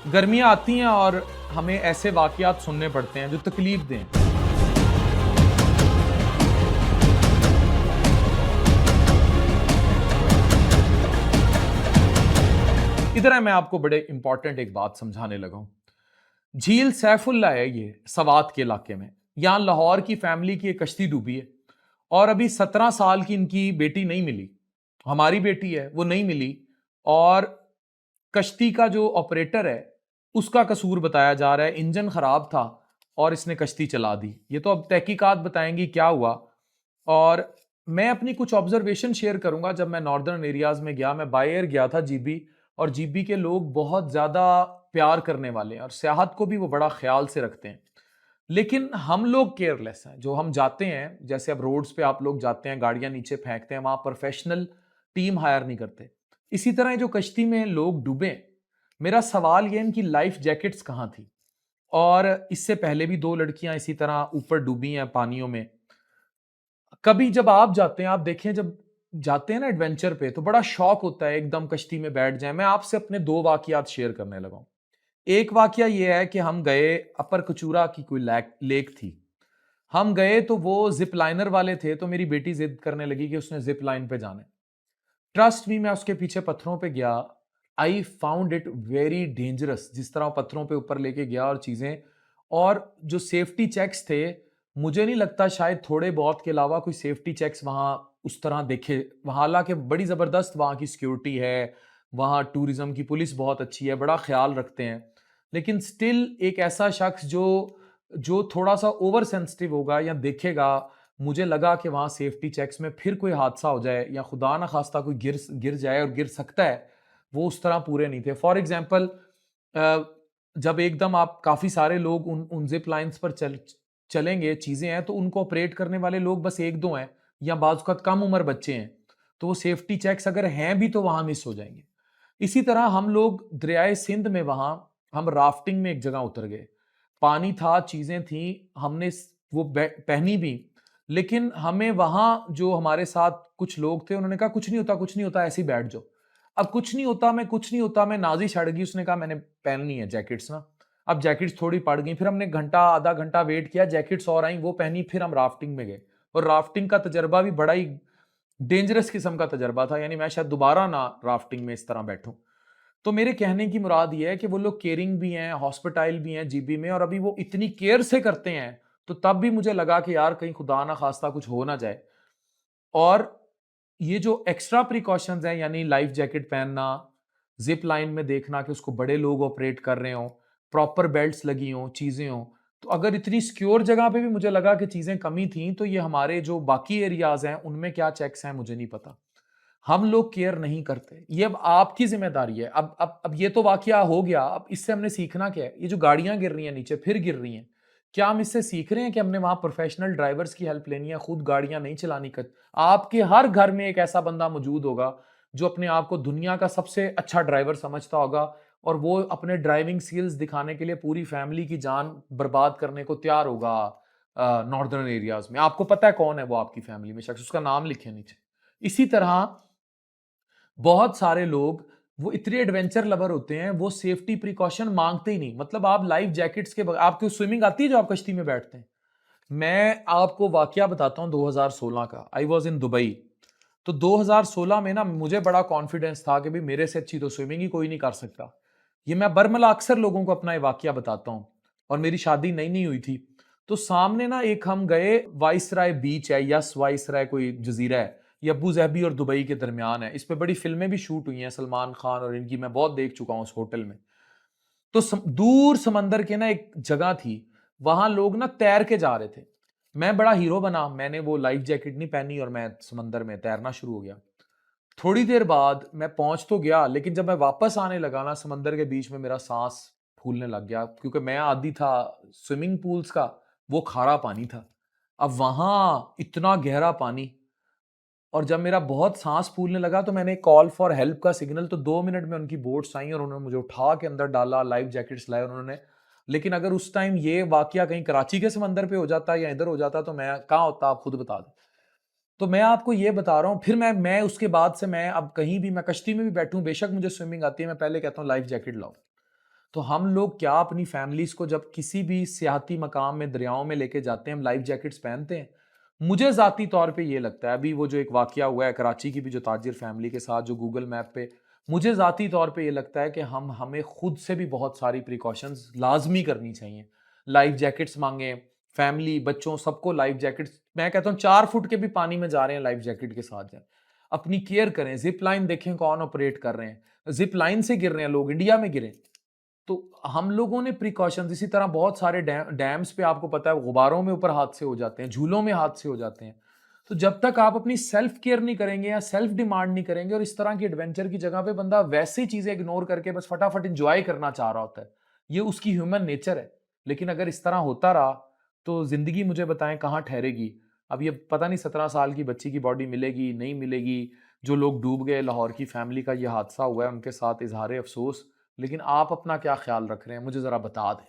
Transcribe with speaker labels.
Speaker 1: गर्मियाँ आती हैं और हमें ऐसे वाक़यात सुनने पड़ते हैं जो तकलीफ दें। इधर है, मैं आपको बड़े इंपॉर्टेंट एक बात समझाने लगा हूँ। झील सैफुल्ला है ये, सवात के इलाके में। यहाँ लाहौर की फैमिली की एक कश्ती डूबी है और अभी 17 साल की इनकी बेटी नहीं मिली। हमारी बेटी है, वो नहीं मिली और कश्ती का जो ऑपरेटर है, उसका कसूर बताया जा रहा है। इंजन खराब था और इसने कश्ती चला दी। ये तो अब तहकीकात बताएंगी क्या हुआ। और मैं अपनी कुछ ऑब्जर्वेशन शेयर करूंगा। जब मैं नॉर्दर्न एरियाज में गया, मैं बाय एयर गया था जीबी, और जीबी के लोग बहुत ज्यादा प्यार करने वाले हैं और सियाहत को भी वो बड़ा ख्याल से रखते हैं। लेकिन हम लोग केयरलेस हैं। जो हम जाते हैं, जैसे अब रोड्स पे आप लोग जाते हैं, गाड़ियां नीचे फेंकते हैं, वहां प्रोफेशनल टीम हायर नहीं करते। इसी तरह जो कश्ती में लोग डूबे, मेरा सवाल ये, इनकी लाइफ जैकेट्स कहाँ थी? और इससे पहले भी दो लड़कियां इसी तरह ऊपर डूबी हैं पानियों में। कभी जब आप जाते हैं, आप देखें, जब जाते हैं ना एडवेंचर पे, तो बड़ा शौक होता है एकदम कश्ती में बैठ जाए। मैं आपसे अपने दो वाकयात शेयर करने लगा हूं। एक वाकया ये है कि हम गए, अपर कचूरा की कोई लेक थी। हम गए तो वो जिप लाइनर वाले थे, तो मेरी बेटी जिद करने लगी कि उसने जिप लाइन पे जाना है। ट्रस्ट मी, मैं उसके पीछे पत्थरों पे गया। I found it very dangerous, जिस तरह वो पत्थरों पे ऊपर लेके गया और चीजें। और जो सेफ्टी चेक्स थे, मुझे नहीं लगता शायद थोड़े बहुत के अलावा कोई सेफ्टी चेक्स वहां उस तरह देखे वहां। हालांकि बड़ी जबरदस्त वहां की सिक्योरिटी है, वहां टूरिज्म की पुलिस बहुत अच्छी है, बड़ा ख्याल रखते हैं। लेकिन स्टिल एक ऐसा शख्स जो जो थोड़ा सा ओवर सेंसिटिव होगा या देखेगा, मुझे लगा कि वहां सेफ्टी चेक्स में फिर कोई हादसा हो जाए या खुदा ना खास्ता कोई गिर गिर जाए, और गिर सकता है, वो उस तरह पूरे नहीं थे। फॉर एग्जाम्पल, जब एकदम आप काफी सारे लोग उन जिप लाइन्स पर चलेंगे, चीजें हैं, तो उनको ऑपरेट करने वाले लोग बस एक दो हैं, या बाज़ वक़्त कम उम्र बच्चे हैं, तो वो सेफ्टी चेक्स अगर हैं भी तो वहां मिस हो जाएंगे। इसी तरह हम लोग दरियाए सिंध में, वहां हम राफ्टिंग में एक जगह उतर गए। पानी था, चीजें थी, हमने वो पहनी भी। लेकिन हमें वहां जो हमारे साथ कुछ लोग थे, उन्होंने कहा कुछ नहीं होता, कुछ नहीं होता, ऐसे ही बैठ जाओ। अब कुछ नहीं होता में कुछ नहीं होता में नाजी छड़ गई। उसने कहा मैंने पहननी है जैकेट्स ना। अब जैकेट्स थोड़ी पड़ गई, फिर हमने घंटा आधा घंटा वेट किया, जैकेट्स और आई, वो पहनी, फिर हम राफ्टिंग में गए। और राफ्टिंग का तजर्बा भी बड़ा ही डेंजरस किस्म का तजर्बा था। यानी मैं शायद दोबारा ना राफ्टिंग में इस तरह बैठूं। तो मेरे कहने की मुराद ये है कि वो लोग केयरिंग भी हैं, हॉस्पिटाइल भी हैं जीबी में, और अभी वो इतनी केयर से करते हैं। तो तब भी मुझे लगा कि यार कहीं खुदा ना खास्ता कुछ हो ना जाए। और ये जो एक्स्ट्रा प्रिकॉशंस हैं, यानी लाइफ जैकेट पहनना, जिप लाइन में देखना कि उसको बड़े लोग ऑपरेट कर रहे हो, प्रॉपर बेल्ट्स लगी हो, चीजें हो। तो अगर इतनी सिक्योर जगह पे भी मुझे लगा कि चीजें कमी थी, तो ये हमारे जो बाकी एरियाज हैं उनमें क्या चेक्स हैं मुझे नहीं पता। हम लोग केयर नहीं करते। ये अब आपकी जिम्मेदारी है। अब ये तो वाकया हो गया, अब इससे हमने सीखना क्या है? ये जो गाड़ियां गिर रही हैं नीचे, फिर गिर रही हैं, क्या हम इससे सीख रहे हैं कि हमने वहां प्रोफेशनल ड्राइवर्स की हेल्प लेनी है, खुद गाड़ियां नहीं चलानी कर? आपके हर घर में एक ऐसा बंदा मौजूद होगा जो अपने आप को दुनिया का सबसे अच्छा ड्राइवर समझता होगा, और वो अपने ड्राइविंग स्किल्स दिखाने के लिए पूरी फैमिली की जान बर्बाद करने को तैयार होगा। नॉर्दर्न एरियाज में आपको पता है कौन है वो आपकी फैमिली में शख्स, उसका नाम लिखे नीचे। इसी तरह बहुत सारे लोग, वो इतने एडवेंचर लवर होते हैं, वो सेफ्टी प्रिकॉशन मांगते ही नहीं। मतलब आप लाइफ जैकेट्स के आपको स्विमिंग आती है जो आप कश्ती में बैठते हैं? मैं आपको वाकया बताता हूं 2016 का। I was in Dubai. तो 2016 में ना मुझे बड़ा कॉन्फिडेंस था कि भी मेरे से अच्छी तो स्विमिंग ही कोई नहीं कर सकता। ये मैं बरमला अक्सर लोगों को अपना ये वाकया बताता हूँ। और मेरी शादी नई नहीं हुई थी। तो सामने ना एक हम गए, वाइसराय बीच है, यस वाइसराय कोई जजीरा है, ये अबू जहबी और दुबई के दरमियान है। इस पे बड़ी फिल्में भी शूट हुई हैं, सलमान खान और इनकी, मैं बहुत देख चुका हूँ उस होटल में। तो दूर समंदर के ना एक जगह थी, वहां लोग ना तैर के जा रहे थे। मैं बड़ा हीरो बना, मैंने वो लाइफ जैकेट नहीं पहनी और मैं समंदर में तैरना शुरू हो गया। थोड़ी देर बाद मैं पहुंच तो गया, लेकिन जब मैं वापस आने लगा ना, समंदर के बीच में मेरा सांस फूलने लग गया, क्योंकि मैं आदी था स्विमिंग पूल्स का, वो खारा पानी था। अब वहां इतना गहरा पानी, और जब मेरा बहुत सांस फूलने लगा तो मैंने कॉल फॉर हेल्प का सिग्नल, तो 2 मिनट में उनकी बोट्स आई और उन्होंने मुझे उठा के अंदर डाला, लाइफ जैकेट्स लाए उन्होंने। लेकिन अगर उस टाइम ये वाकया कहीं कराची के समंदर पे हो जाता या इधर हो जाता तो मैं कहाँ होता, आप खुद बता दें। तो मैं आपको ये बता रहा हूँ, फिर मैं उसके बाद से, मैं अब कहीं भी, मैं कश्ती में भी बैठूं, बेशक मुझे स्विमिंग आती है, मैं पहले कहता हूँ लाइफ जैकेट लाओ। तो हम लोग क्या अपनी फैमिलीज को जब किसी भी सियाहती मकाम में, दरियाओं में लेके जाते हैं, हम लाइफ जैकेट्स पहनते हैं? मुझे जाती तौर पे ये लगता है, अभी वो जो एक वाकया हुआ है कराची की भी, जो ताजिर फैमिली के साथ, जो गूगल मैप पे, मुझे जाती तौर पे ये लगता है कि हमें खुद से भी बहुत सारी प्रिकॉशंस लाजमी करनी चाहिए। लाइफ जैकेट्स मांगे, फैमिली, बच्चों, सबको लाइफ जैकेट्स। मैं कहता हूँ 4 फुट के भी पानी में जा रहे हैं, लाइफ जैकेट के साथ जाए। अपनी केयर करें। जिप लाइन देखें कौन ऑपरेट कर रहे हैं, जिप लाइन से गिर रहे हैं लोग, इंडिया में गिरे। तो हम लोगों ने प्रिकॉशंस, इसी तरह बहुत सारे डैम्स पे आपको पता है गुब्बारों में ऊपर हादसे हो जाते हैं, झूलों में हादसे हो जाते हैं। तो जब तक आप अपनी सेल्फ केयर नहीं करेंगे या सेल्फ डिमांड नहीं करेंगे, और इस तरह की एडवेंचर की जगह पे बंदा वैसी चीजें इग्नोर करके बस फटाफट इंजॉय करना चाह रहा होता है, ये उसकी ह्यूमन नेचर है। लेकिन अगर इस तरह होता रहा तो जिंदगी मुझे बताएं कहाँ ठहरेगी। अब ये पता नहीं 17 साल की बच्ची की बॉडी मिलेगी नहीं मिलेगी। जो लोग डूब गए, लाहौर की फैमिली का ये हादसा हुआ है, उनके साथ इजहार अफसोस। लेकिन आप अपना क्या ख्याल रख रहे हैं, मुझे जरा बता दें।